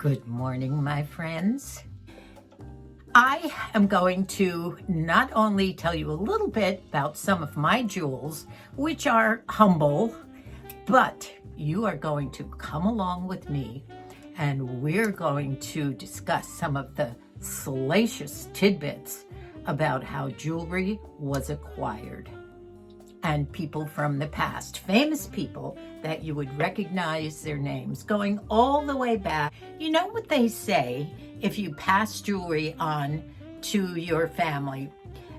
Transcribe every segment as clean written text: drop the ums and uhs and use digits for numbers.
Good morning, my friends. I am going to not only tell you a little bit about some of my jewels, which are humble, but you are going to come along with me and we're going to discuss some of the salacious tidbits about how jewelry was acquired and people from the past, famous people that you would recognize their names, going all the way back. You know what they say, if you pass jewelry on to your family,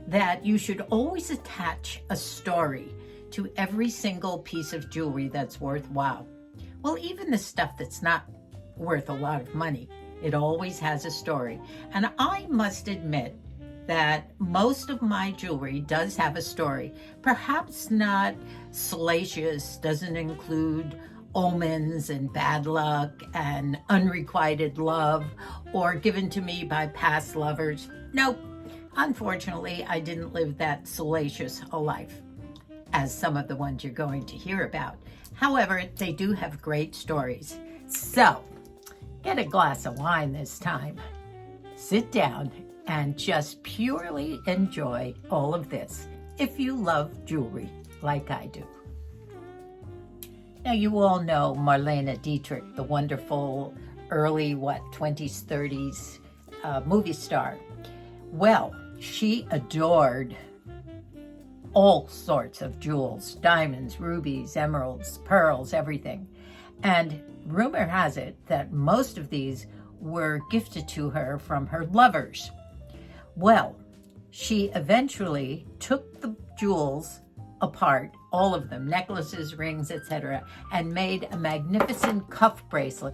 that you should always attach a story to every single piece of jewelry that's worthwhile. Well, even the stuff that's not worth a lot of money, it always has a story. And I must admit that most of my jewelry does have a story. Perhaps not salacious, doesn't include omens and bad luck and unrequited love or given to me by past lovers. Nope, unfortunately, I didn't live that salacious a life as some of the ones you're going to hear about. However, they do have great stories. So, get a glass of wine this time. Sit down and just purely enjoy all of this if you love jewelry like I do. Now, you all know Marlena Dietrich, the wonderful early, 20s, 30s movie star. Well, she adored all sorts of jewels, diamonds, rubies, emeralds, pearls, everything. And rumor has it that most of these were gifted to her from her lovers. Well, she eventually took the jewels apart, all of them, necklaces, rings, etc., and made a magnificent cuff bracelet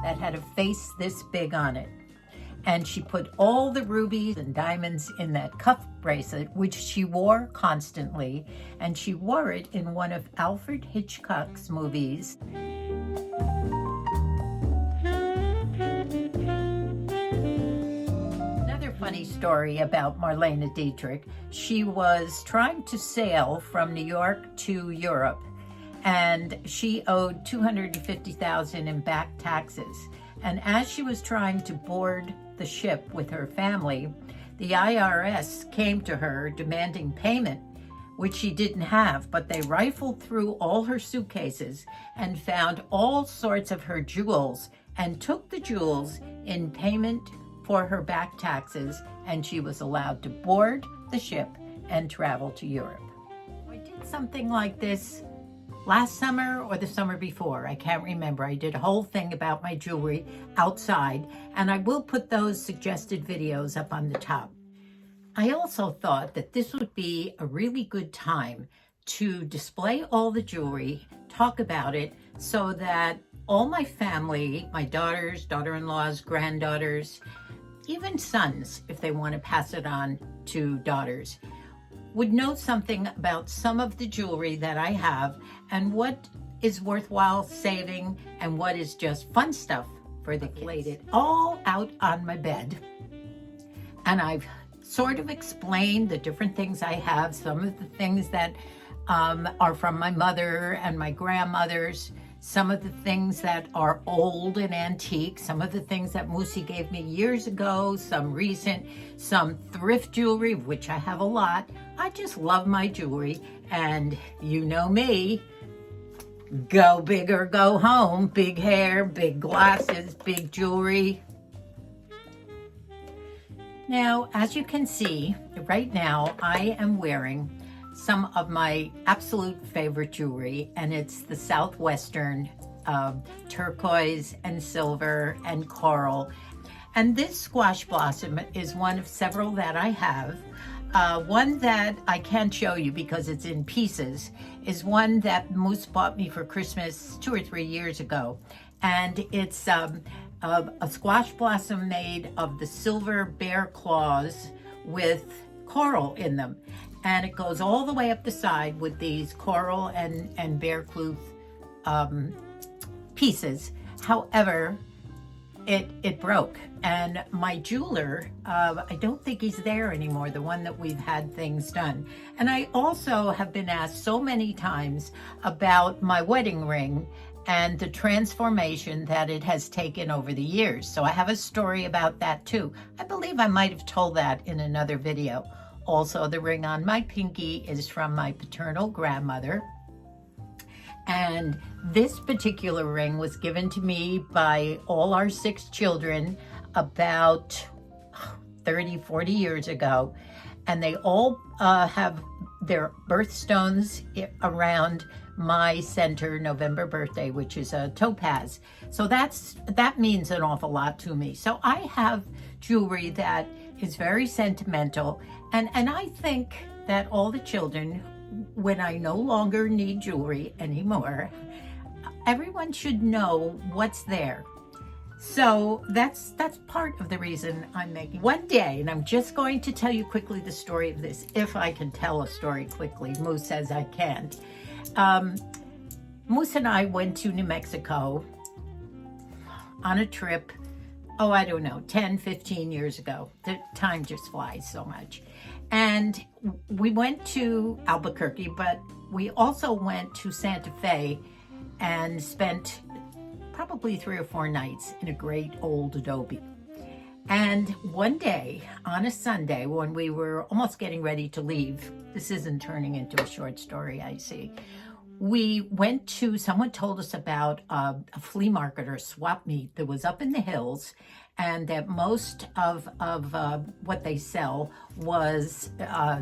that had a face this big on it. And she put all the rubies and diamonds in that cuff bracelet, which she wore constantly, and she wore it in one of Alfred Hitchcock's movies. Funny story about Marlena Dietrich. She was trying to sail from New York to Europe, and she owed $250,000 in back taxes. And as she was trying to board the ship with her family, the IRS came to her demanding payment, which she didn't have, but they rifled through all her suitcases and found all sorts of her jewels and took the jewels in payment for her back taxes, and she was allowed to board the ship and travel to Europe. I did something like this last summer or the summer before. I can't remember. I did a whole thing about my jewelry outside, and I will put those suggested videos up on the top. I also thought that this would be a really good time to display all the jewelry, talk about it, so that all my family, my daughters, daughter-in-laws, granddaughters, even sons, if they want to pass it on to daughters, would know something about some of the jewelry that I have and what is worthwhile saving and what is just fun stuff for the kids. Laid it all out on my bed, and I've sort of explained the different things I have, some of the things that are from my mother and my grandmothers, some of the things that are old and antique, some of the things that Moosey gave me years ago, some recent, some thrift jewelry, which I have a lot. I just love my jewelry, and you know me, go big or go home, big hair, big glasses, big jewelry. Now, as you can see, right now I am wearing some of my absolute favorite jewelry, and it's the Southwestern turquoise and silver and coral. And this squash blossom is one of several that I have. One that I can't show you because it's in pieces is one that Moose bought me for Christmas 2 or 3 years ago. And it's a squash blossom made of the silver bear claws with coral in them. And it goes all the way up the side with these coral and bear cloth pieces. However, it broke. And my jeweler, I don't think he's there anymore, the one that we've had things done. And I also have been asked so many times about my wedding ring and the transformation that it has taken over the years. So I have a story about that too. I believe I might have told that in another video. Also, the ring on my pinky is from my paternal grandmother. And this particular ring was given to me by all our 6 children about 30, 40 years ago. And they all have their birthstones around my center November birthday, which is a topaz. So that means an awful lot to me. So I have jewelry that is very sentimental. And I think that all the children, when I no longer need jewelry anymore, everyone should know what's there. So that's part of the reason I'm making one day, and I'm just going to tell you quickly the story of this, if I can tell a story quickly. Moose says I can't. Moose and I went to New Mexico on a trip, I don't know, 10, 15 years ago. The time just flies so much. And we went to Albuquerque, but we also went to Santa Fe and spent probably 3 or 4 nights in a great old adobe. And one day, on a Sunday, when we were almost getting ready to leave, this isn't turning into a short story, I see. We went to, someone told us about a flea market or swap meet that was up in the hills, and that most of what they sell was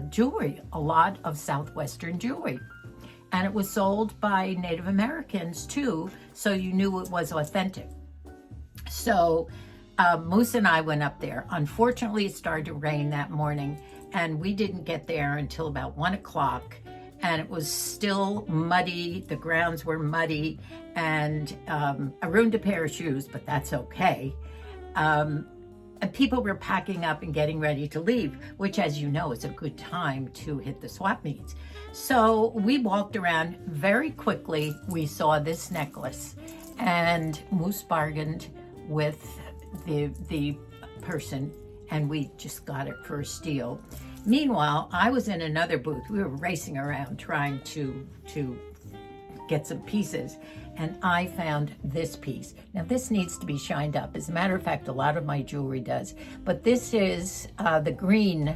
jewelry, a lot of Southwestern jewelry. And it was sold by Native Americans too, so you knew it was authentic. So Moose and I went up there. Unfortunately, it started to rain that morning, and we didn't get there until about 1 o'clock. And it was still muddy, the grounds were muddy, and I ruined a pair of shoes, but that's okay. And people were packing up and getting ready to leave, which, as you know, is a good time to hit the swap meets. So we walked around very quickly. We saw this necklace, and Moose bargained with the person, and we just got it for a steal. Meanwhile, I was in another booth. We were racing around trying to get some pieces, and I found this piece. Now, this needs to be shined up. As a matter of fact, a lot of my jewelry does, but this is the green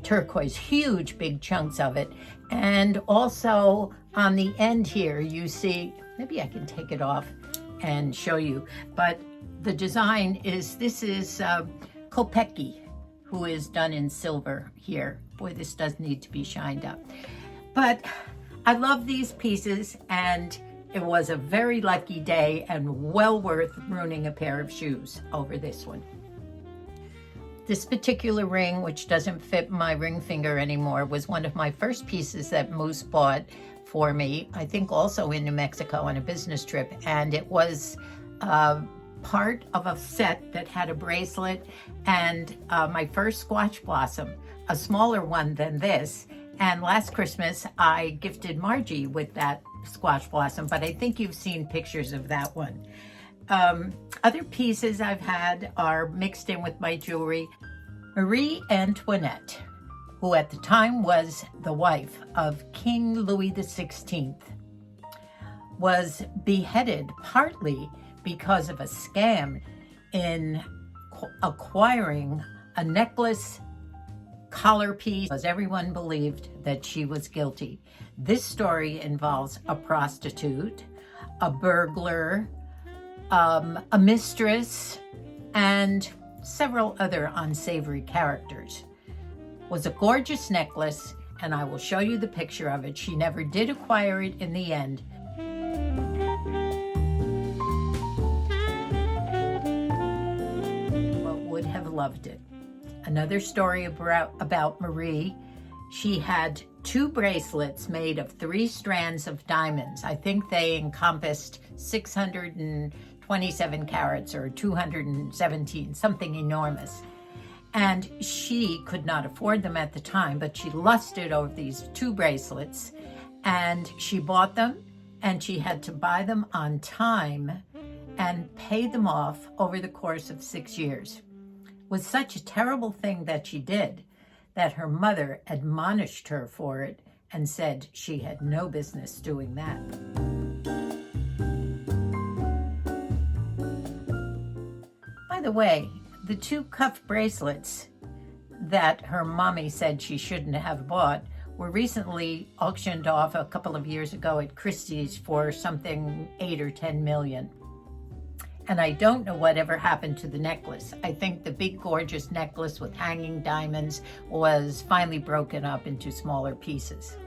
turquoise, huge, big chunks of it. And also on the end here, you see, maybe I can take it off and show you, but the design is, this is Kopecki, who is done in silver here. Boy, this does need to be shined up. But I love these pieces, and it was a very lucky day and well worth ruining a pair of shoes over this one. This particular ring, which doesn't fit my ring finger anymore, was one of my first pieces that Moose bought for me, I think also in New Mexico on a business trip. And it was part of a set that had a bracelet and my first squash blossom, a smaller one than this. And last Christmas, I gifted Margie with that squash blossom, but I think you've seen pictures of that one. Other pieces I've had are mixed in with my jewelry. Marie Antoinette, who at the time was the wife of King Louis XVI, was beheaded partly because of a scam in acquiring a necklace collar piece, because everyone believed that she was guilty. This story involves a prostitute, a burglar, a mistress, and several other unsavory characters. It was a gorgeous necklace, and I will show you the picture of it. She never did acquire it in the end. But would have loved it. Another story about Marie. She had 2 bracelets made of 3 strands of diamonds. I think they encompassed 627 carats or 217, something enormous. And she could not afford them at the time, but she lusted over these 2 bracelets, and she bought them, and she had to buy them on time. and pay them off over the course of 6 years. It was such a terrible thing that she did that her mother admonished her for it and said she had no business doing that. By the way, the 2 cuff bracelets that her mommy said she shouldn't have bought were recently auctioned off a couple of years ago at Christie's for something 8 or 10 million. And I don't know whatever happened to the necklace. I think the big gorgeous necklace with hanging diamonds was finally broken up into smaller pieces.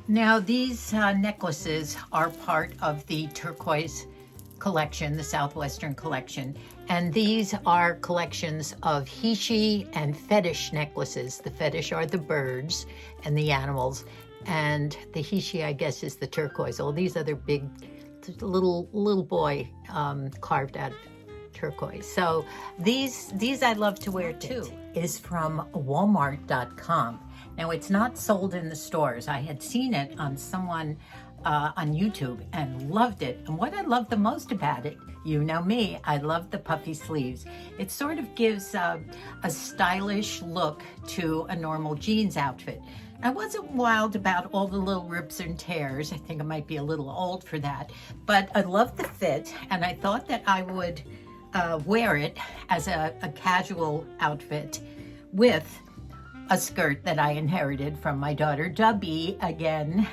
Now these necklaces are part of the turquoise collection, the Southwestern collection, and these are collections of heishi and fetish necklaces. The fetish are the birds and the animals, and the heishi, I guess, is the turquoise. All these other big little boy carved out of turquoise. So these I love to wear too. Is from Walmart.com. Now it's not sold in the stores. I had seen it on someone on YouTube and loved it. And what I love the most about it, you know me, I love the puffy sleeves. It sort of gives a stylish look to a normal jeans outfit. I wasn't wild about all the little rips and tears. I think I might be a little old for that, but I love the fit, and I thought that I would wear it as a casual outfit with a skirt that I inherited from my daughter Dubby again.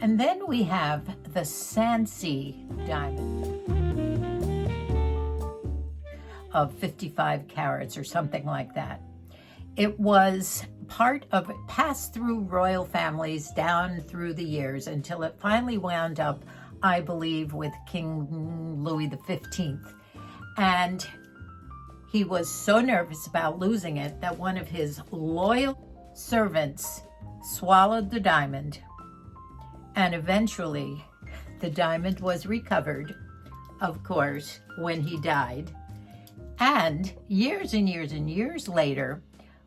And then we have the Sancy diamond of 55 carats or something like that. It was passed through royal families down through the years until it finally wound up, I believe, with King Louis XV. And he was so nervous about losing it that one of his loyal servants swallowed the diamond, and eventually the diamond was recovered, of course, when he died. And years and years and years later,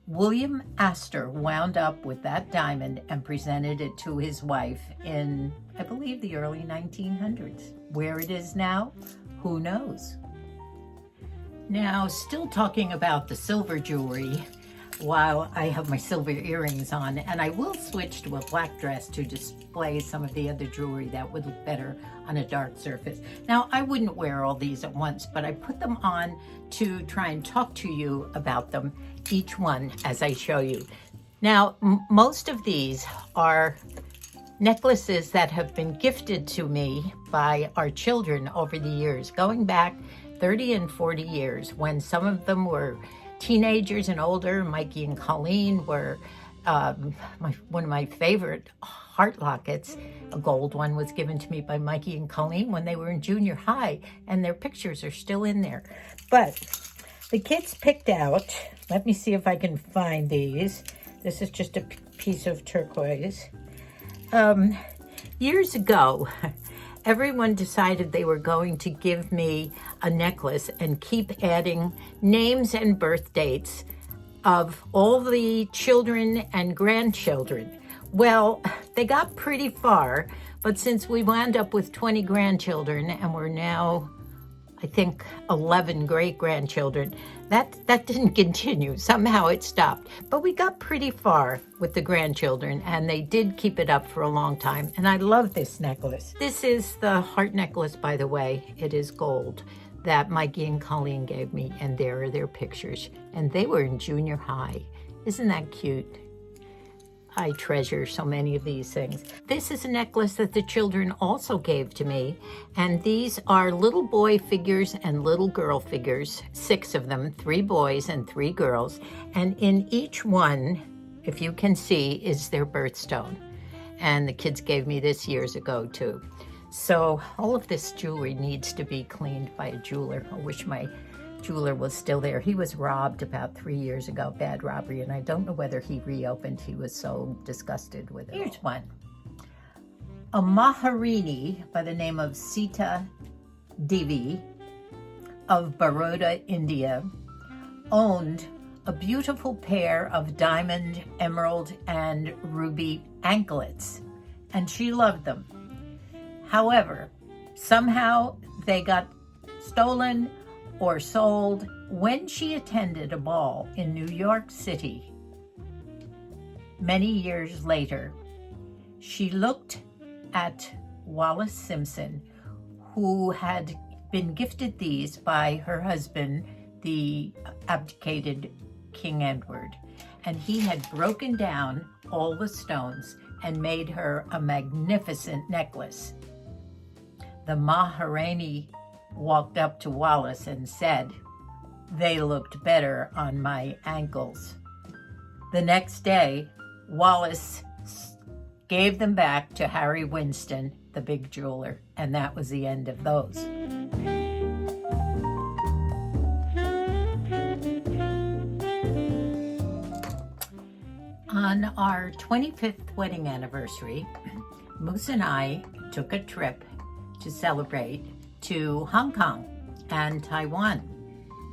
William Astor wound up with that diamond and presented it to his wife in, I believe, the early 1900s. Where it is now, who knows? Now, still talking about the silver jewelry, while I have my silver earrings on, and I will switch to a black dress to display some of the other jewelry that would look better on a dark surface. Now, I wouldn't wear all these at once, but I put them on to try and talk to you about them, each one, as I show you. Now, most of these are necklaces that have been gifted to me by our children over the years, going back 30 and 40 years, when some of them were teenagers and older. Mikey and Colleen were one of my favorite heart lockets. A gold one was given to me by Mikey and Colleen when they were in junior high, and their pictures are still in there. But the kids picked out, let me see if I can find these. This is just a piece of turquoise. Years ago, everyone decided they were going to give me a necklace and keep adding names and birth dates of all the children and grandchildren. Well, they got pretty far, but since we wound up with 20 grandchildren and we're now, I think, 11 great-grandchildren, that didn't continue. Somehow it stopped. But we got pretty far with the grandchildren, and they did keep it up for a long time. And I love this necklace. This is the heart necklace, by the way. It is gold, that Mikey and Colleen gave me, and there are their pictures. And they were in junior high. Isn't that cute? I treasure so many of these things. This is a necklace that the children also gave to me, and these are little boy figures and little girl figures, 6 of them, 3 boys and 3 girls, and in each one, if you can see, is their birthstone. And the kids gave me this years ago too. So all of this jewelry needs to be cleaned by a jeweler. I wish my jeweler was still there. He was robbed about 3 years ago, bad robbery, and I don't know whether he reopened. He was so disgusted with it. Here's one. A Maharini by the name of Sita Devi of Baroda, India, owned a beautiful pair of diamond, emerald, and ruby anklets, and she loved them. However, somehow they got stolen or sold when she attended a ball in New York City. Many years later, she looked at Wallis Simpson, who had been gifted these by her husband, the abdicated King Edward, and he had broken down all the stones and made her a magnificent necklace. The Maharani walked up to Wallis and said, "They looked better on my ankles." The next day, Wallis gave them back to Harry Winston, the big jeweler, and that was the end of those. On our 25th wedding anniversary, Moose and I took a trip to celebrate to Hong Kong and Taiwan.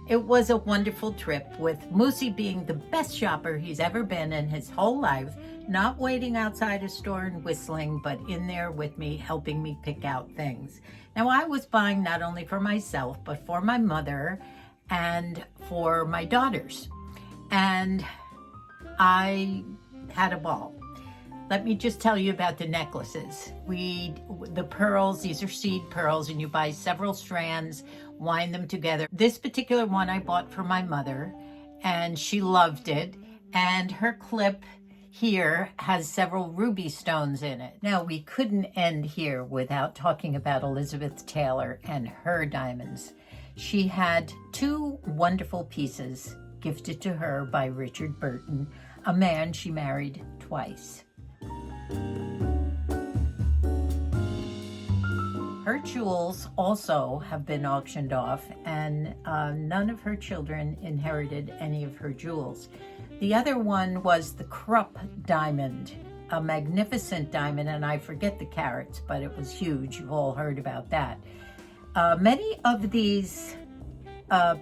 It was a wonderful trip, with Moosey being the best shopper he's ever been in his whole life, not waiting outside a store and whistling, but in there with me, helping me pick out things. Now, I was buying not only for myself, but for my mother and for my daughters. And I had a ball. Let me just tell you about the necklaces. The pearls, these are seed pearls, and you buy several strands, wind them together. This particular one I bought for my mother, and she loved it. And her clip here has several ruby stones in it. Now, we couldn't end here without talking about Elizabeth Taylor and her diamonds. She had two wonderful pieces gifted to her by Richard Burton, a man she married twice. Her jewels also have been auctioned off, and none of her children inherited any of her jewels. The other one was the Krupp diamond, a magnificent diamond, and I forget the carats, but it was huge. You've all heard about that. Many of these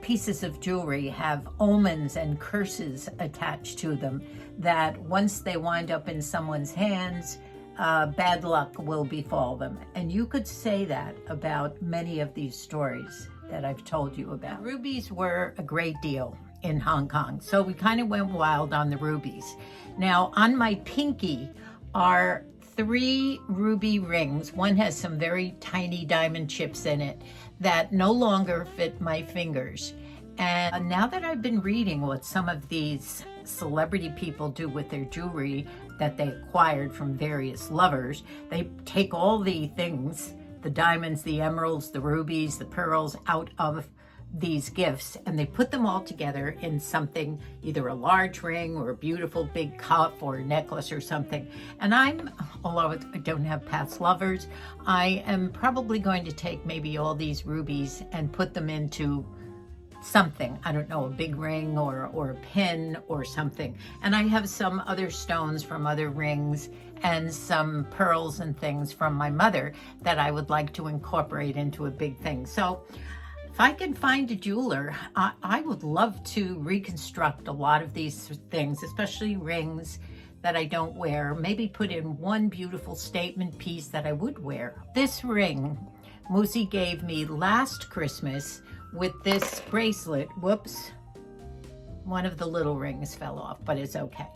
pieces of jewelry have omens and curses attached to them, that once they wind up in someone's hands, bad luck will befall them. And you could say that about many of these stories that I've told you about. Rubies were a great deal in Hong Kong, so we kind of went wild on the rubies. Now, on my pinky are 3 ruby rings. One has some very tiny diamond chips in it that no longer fit my fingers. And now that I've been reading what some of these celebrity people do with their jewelry that they acquired from various lovers, they take all the things, the diamonds, the emeralds, the rubies, the pearls, out of these gifts, and they put them all together in something, either a large ring or a beautiful big cuff or a necklace or something. And although I don't have past lovers, I am probably going to take maybe all these rubies and put them into something, I don't know, a big ring or a pin or something. And I have some other stones from other rings and some pearls and things from my mother that I would like to incorporate into a big thing. So if I can find a jeweler, I would love to reconstruct a lot of these things, especially rings that I don't wear, maybe put in one beautiful statement piece that I would wear. This ring Moosey gave me last Christmas with this bracelet. Whoops, one of the little rings fell off, but it's okay.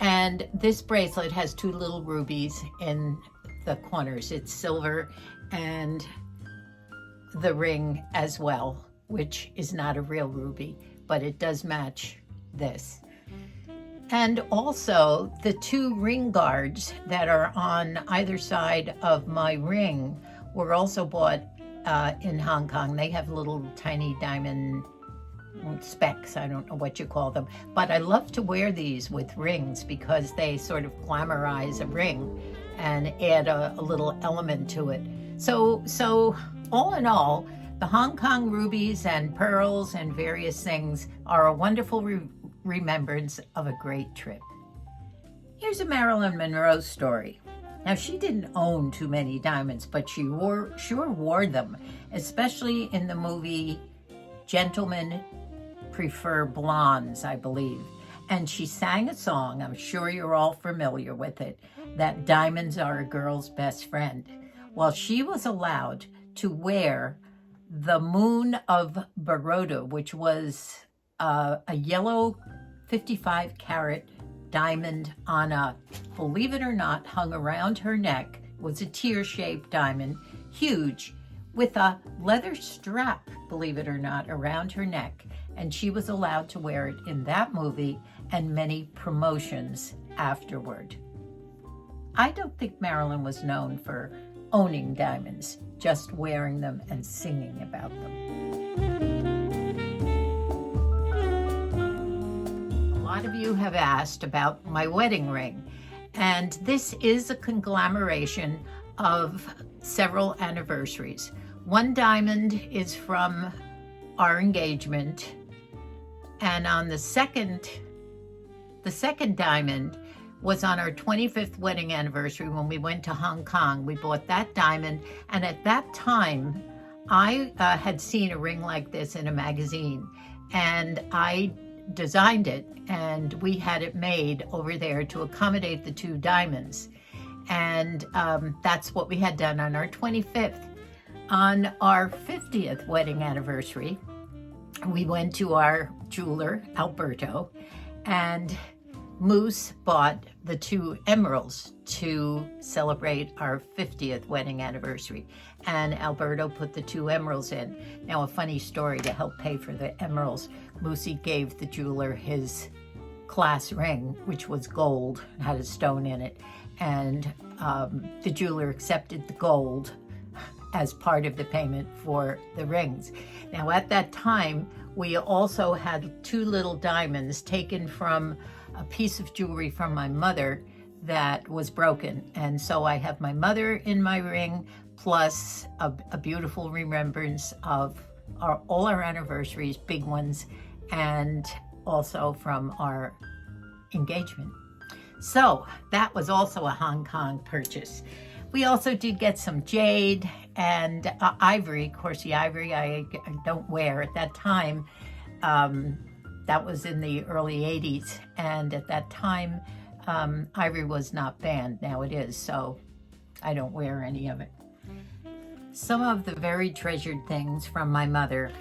And this bracelet has 2 little rubies in the corners. It's silver, and the ring as well, which is not a real ruby, but it does match this. And also the 2 ring guards that are on either side of my ring were also bought in Hong Kong. They have little tiny diamond specks, I don't know what you call them, but I love to wear these with rings because they sort of glamorize a ring and add a little element to it. So all in all, the Hong Kong rubies and pearls and various things are a wonderful remembrance of a great trip. Here's a Marilyn Monroe story. Now, she didn't own too many diamonds, but she sure wore them, especially in the movie Gentlemen prefer blondes, I believe. And she sang a song, I'm sure you're all familiar with it, that diamonds are a girl's best friend. Well, she was allowed to wear the Moon of Baroda, which was a yellow 55 carat diamond on a, believe it or not, hung around her neck, was a tear-shaped diamond, huge, with a leather strap, believe it or not, around her neck. And she was allowed to wear it in that movie and many promotions afterward. I don't think Marilyn was known for owning diamonds, just wearing them and singing about them. A lot of you have asked about my wedding ring, and this is a conglomeration of several anniversaries. One diamond is from our engagement, and on the second diamond was on our 25th wedding anniversary when we went to Hong Kong. We bought that diamond, and at that time, I had seen a ring like this in a magazine, and I designed it, and we had it made over there to accommodate the two diamonds. And that's what we had done on our 25th. On our 50th wedding anniversary, we went to our jeweler, Alberto, and Moose bought the two emeralds to celebrate our 50th wedding anniversary. And Alberto put the two emeralds in. Now, a funny story to help pay for the emeralds, Moosey gave the jeweler his class ring, which was gold, had a stone in it. And the jeweler accepted the gold as part of the payment for the rings. Now, at that time, we also had two little diamonds taken from a piece of jewelry from my mother that was broken. And so I have my mother in my ring, plus a beautiful remembrance of all our anniversaries, big ones, and also from our engagement. So that was also a Hong Kong purchase. We also did get some jade and ivory. Of course, the ivory I don't wear at that time. That was in the early 80s. And at that time, ivory was not banned. Now it is, so I don't wear any of it. Some of the very treasured things from my mother.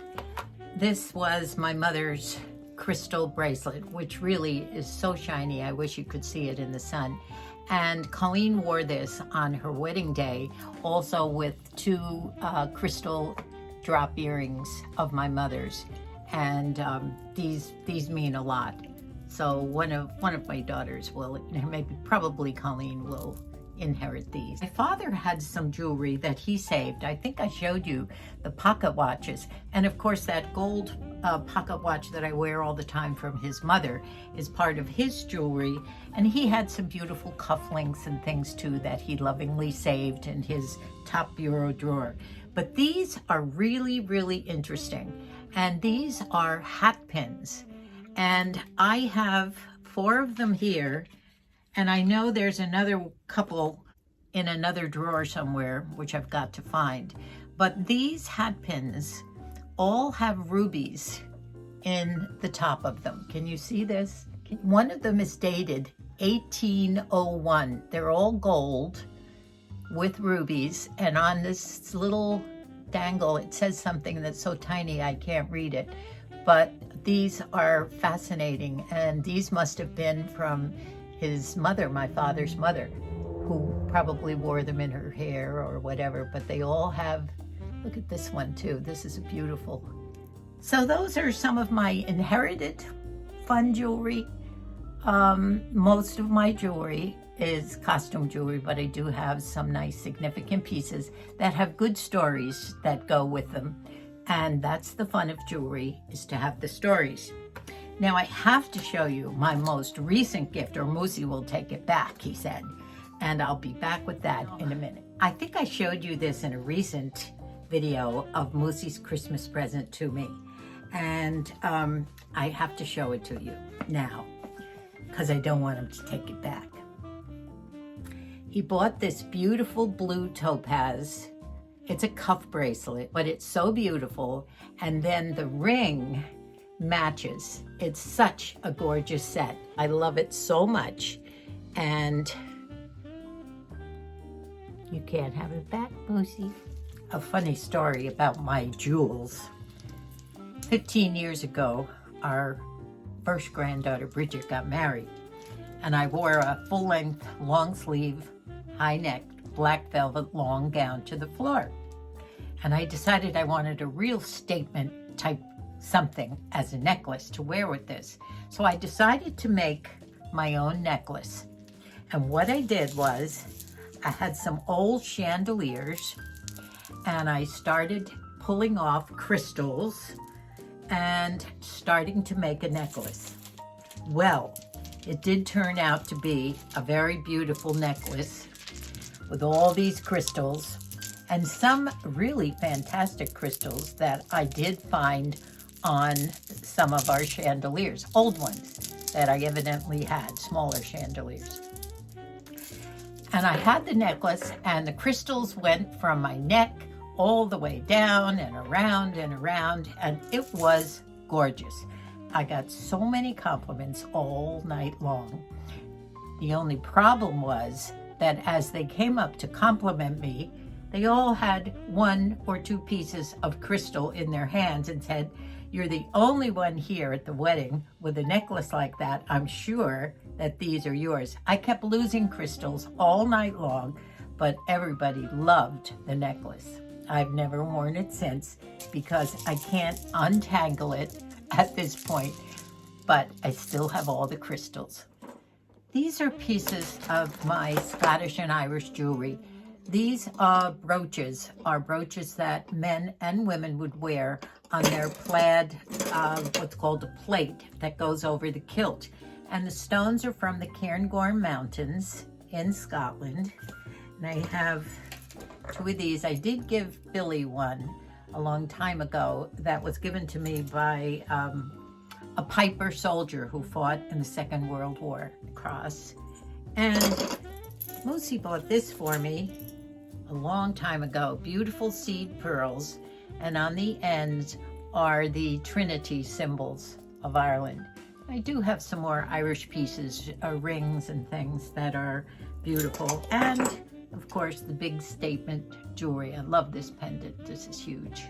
This was my mother's crystal bracelet, which really is so shiny. I wish you could see it in the sun. And Colleen wore this on her wedding day, also with two crystal drop earrings of my mother's. And these mean a lot. So one of my daughters will, probably Colleen will inherit these. My father had some jewelry that he saved. I think I showed you the pocket watches. And of course that gold pocket watch that I wear all the time from his mother is part of his jewelry. And he had some beautiful cufflinks and things too that he lovingly saved in his top bureau drawer. But these are really, really interesting. And these are hat pins. And I have 4 of them here. And I know there's another couple in another drawer somewhere, which I've got to find. But these hat pins all have rubies in the top of them. Can you see this? One of them is dated 1801. They're all gold with rubies. And on this little dangle, it says something that's so tiny I can't read it. But these are fascinating. And these must have been from his mother, my father's mother, who probably wore them in her hair or whatever, but they all have, look at this one too. This is beautiful. So those are some of my inherited fun jewelry. Most of my jewelry is costume jewelry, but I do have some nice significant pieces that have good stories that go with them. And that's the fun of jewelry, is to have the stories. Now I have to show you my most recent gift, or Moosey will take it back, he said. And I'll be back with that in a minute. I think I showed you this in a recent video of Moosey's Christmas present to me. And I have to show it to you now, because I don't want him to take it back. He bought this beautiful blue topaz. It's a cuff bracelet, but it's so beautiful. And then the ring matches. It's such a gorgeous set. I love it so much. And you can't have it back, Lucy. A funny story about my jewels. 15 years ago, our first granddaughter, Bridget, got married. And I wore a full-length, long-sleeve, high-necked, black velvet long gown to the floor. And I decided I wanted a real statement type something as a necklace to wear with this. So I decided to make my own necklace. And what I did was, I had some old chandeliers, and I started pulling off crystals and starting to make a necklace. Well, it did turn out to be a very beautiful necklace with all these crystals and some really fantastic crystals that I did find on some of our chandeliers, old ones that I evidently had, smaller chandeliers. And I had the necklace, and the crystals went from my neck all the way down and around, and it was gorgeous. I got so many compliments all night long. The only problem was that as they came up to compliment me, they all had 1 or 2 pieces of crystal in their hands and said, "You're the only one here at the wedding with a necklace like that. I'm sure that these are yours." I kept losing crystals all night long, but everybody loved the necklace. I've never worn it since because I can't untangle it at this point, but I still have all the crystals. These are pieces of my Scottish and Irish jewelry. These brooches are brooches that men and women would wear on their plaid, what's called a plate that goes over the kilt. And the stones are from the Cairngorm Mountains in Scotland. And I have 2 of these. I did give Billy one a long time ago that was given to me by a Piper soldier who fought in the Second World War cross. And Lucy bought this for me a long time ago. Beautiful seed pearls, and on the ends are the Trinity symbols of Ireland. I do have some more Irish pieces, rings and things that are beautiful. And of course, the big statement jewelry. I love this pendant. This is huge.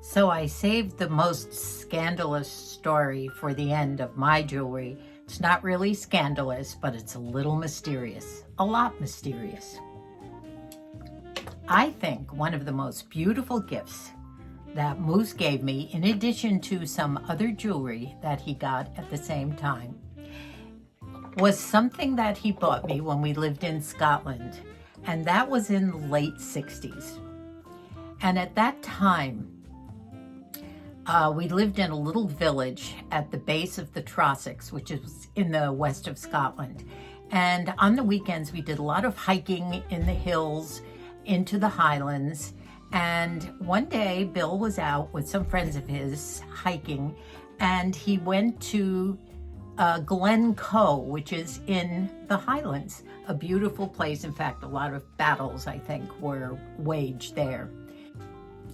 So I saved the most scandalous story for the end of my jewelry. It's not really scandalous, but it's a little mysterious, a lot mysterious. I think one of the most beautiful gifts that Moose gave me, in addition to some other jewelry that he got at the same time, was something that he bought me when we lived in Scotland, and that was in the late 60s. And at that time, we lived in a little village at the base of the Trossachs, which is in the west of Scotland. And on the weekends, we did a lot of hiking in the hills into the highlands. And one day, Bill was out with some friends of his hiking, and he went to Glen Coe, which is in the highlands, a beautiful place. In fact, a lot of battles, I think, were waged there.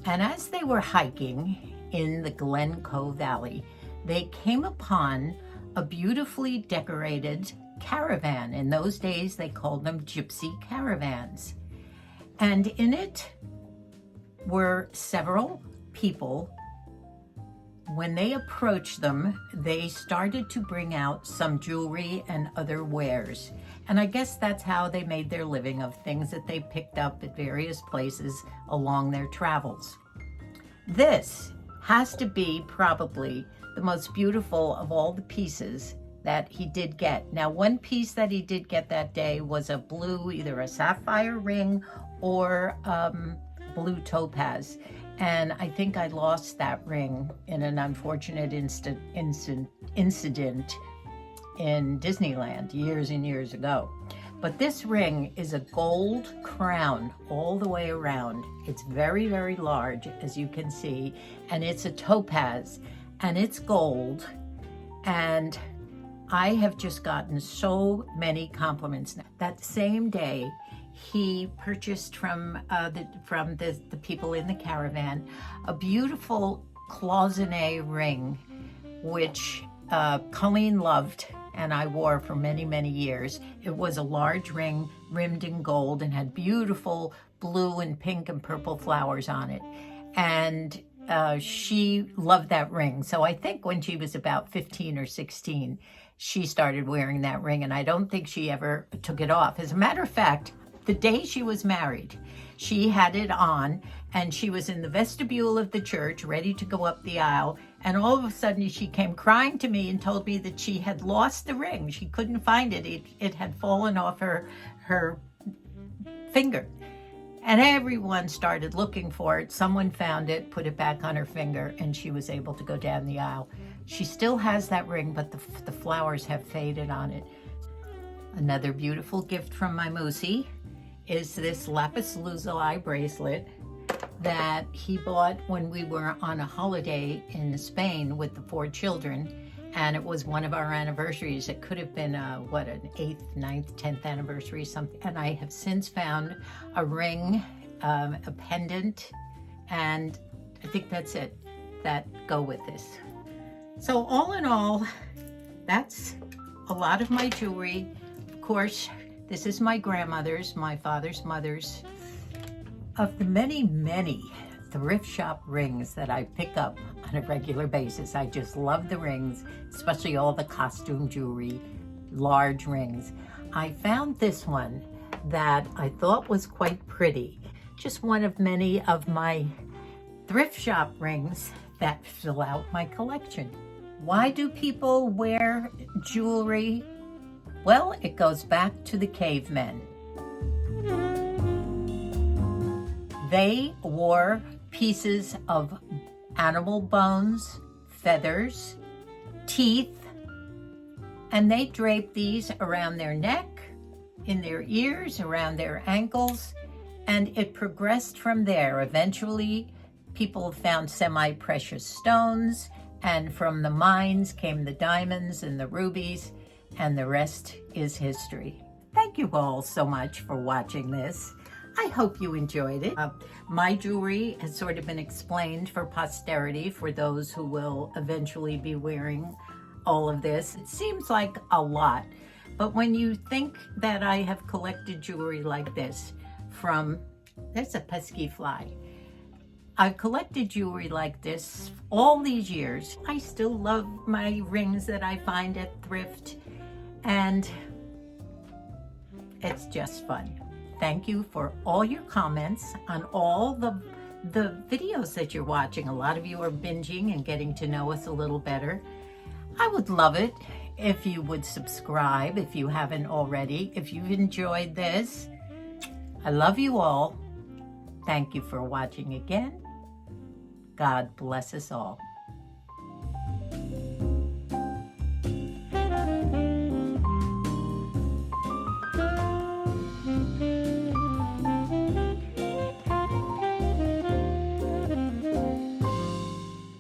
And as they were hiking in the Glen Coe Valley, they came upon a beautifully decorated caravan. In those days, they called them gypsy caravans. And in it were several people. When they approached them, they started to bring out some jewelry and other wares. And I guess that's how they made their living, of things that they picked up at various places along their travels. This has to be probably the most beautiful of all the pieces that he did get. Now, one piece that he did get that day was a blue, either a sapphire ring or blue topaz. And I think I lost that ring in an unfortunate incident in Disneyland years and years ago. But this ring is a gold crown all the way around. It's very, very large, as you can see, and it's a topaz, and it's gold. And I have just gotten so many compliments. That same day, he purchased from the people in the caravan a beautiful cloisonne ring, which Colleen loved and I wore for many, many years. It was a large ring rimmed in gold and had beautiful blue and pink and purple flowers on it. And she loved that ring. So I think when she was about 15 or 16, she started wearing that ring, and I don't think she ever took it off. As a matter of fact, the day she was married, she had it on, and she was in the vestibule of the church, ready to go up the aisle, and all of a sudden she came crying to me and told me that she had lost the ring. She couldn't find it. It had fallen off her finger. And everyone started looking for it. Someone found it, put it back on her finger, and she was able to go down the aisle. She still has that ring, but the flowers have faded on it. Another beautiful gift from my Moosey is this lapis lazuli bracelet that he bought when we were on a holiday in Spain with the 4 children. And it was one of our anniversaries. It could have been an 8th, 9th, 10th anniversary, something. And I have since found a ring, a pendant, and I think that's it, that go with this. So all in all, that's a lot of my jewelry. Of course, this is my grandmother's, my father's mother's. Of the many, many thrift shop rings that I pick up on a regular basis, I just love the rings, especially all the costume jewelry, large rings. I found this one that I thought was quite pretty. Just one of many of my thrift shop rings that fill out my collection. Why do people wear jewelry? Well, it goes back to the cavemen. They wore pieces of animal bones, feathers, teeth, and they draped these around their neck, in their ears, around their ankles, and it progressed from there. Eventually, people found semi-precious stones, and from the mines came the diamonds and the rubies, and the rest is history. Thank you all so much for watching this. I hope you enjoyed it. My jewelry has sort of been explained for posterity, for those who will eventually be wearing all of this. It seems like a lot, but when you think that I have collected jewelry like this from, there's a pesky fly. I've collected jewelry like this all these years. I still love my rings that I find at thrift, and it's just fun. Thank you for all your comments on all the videos that you're watching. A lot of you are binging and getting to know us a little better. I would love it if you would subscribe if you haven't already. If you've enjoyed this, I love you all. Thank you for watching again. God bless us all.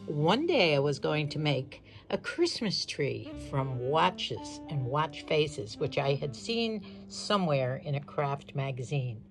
One day I was going to make a Christmas tree from watches and watch faces, which I had seen somewhere in a craft magazine.